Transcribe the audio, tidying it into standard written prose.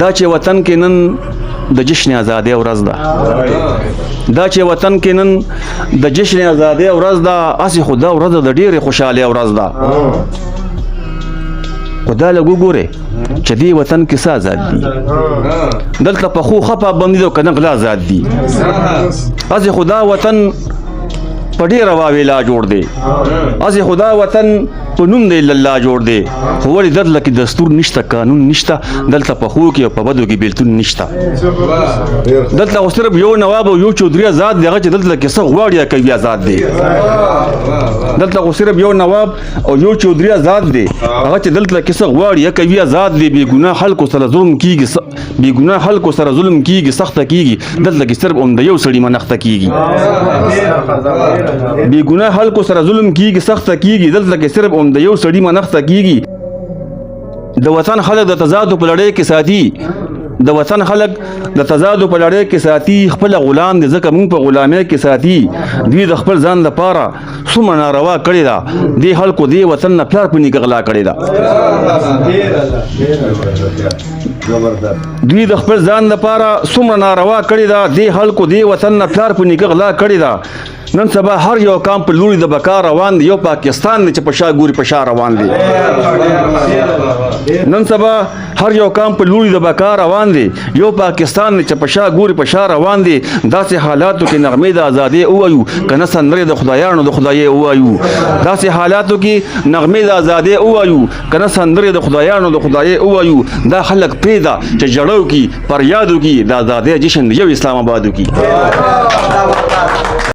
دا چې وطن کې نن د جشن ازادۍ ورځ ده، دا چې وطن کې نن د جشن ازادۍ ورځ ده، هسې خو دا ورځ د ډېرې خوشحالۍ ورځ ده. خو دا لږ وګورئ چې دې وطن کې څه آزاد دي. دلته پخو ښه پابندي ده او که نه غلا آزاد دي. هسې خو دا وطن په ډېره واویلا جوړ دی، هسې خو دا وطن په نوم د الله جوړ دی، خو ولې دلته کې دستور نشته، قانون نشته، دلته په ښو کې او په بدو کې بېلتون نشته. دلته خو صرف یو نواب او یو چودري آزاد دی، هغه چې دلته کې څه غواړي کوي آزاد دی. دلته خو صرف یو نواب او یو چودري آزاد دی، هغه چې دلته کې څه غواړي کوي آزاد دی. بې ګناه خلکو سره ظلم کیږي، بې ګناه خلکو سره ظلم کیږي، سخته کیږي، دلته کې صرف د یو سړي منښته کیږي. بې ګناه خلکو سره ظلم کیږي، سخته کیږي، دلته کې صرف د یو سړي منښته کیږي. د وطن خلک د تضادو په لړۍ کې ساتي، د وطن خلک د تضادو په لړۍ کې ساتي، خپل غلام دي ځکه موږ په غلامۍ کې ساتي. دوی د خپل ځان لپاره څومره ناروا کړې ده، دې خلکو دې وطن نه پلار په نیکه غلا کړې ده. دوی د خپل ځان لپاره څومره ناروا کړې ده، دې خلکو دې وطن نه پلار په نیکه غلا کړې ده. نن سبا هر یو کام په لوري د بقا روان دی، یو پاکستان دی چې په شا ګوري په شا روان دی. نن سبا هر یو کام په لوري د بقا روان دی، یو پاکستان دی چې په شا ګوري په شا روان دی. داسې حالاتو کې نغمې د ازادۍ ووایو که نه سندرې د خدایانو د خدایۍ ووایو. داسې حالاتو کې نغمې د ازادۍ ووایو که نه سندرې د خدایانو د خدایۍ ووایو. دا خلک پرېږده چې ژړو کې پر یادو کې د ازادۍ جشن یو اسلام آبادو کې.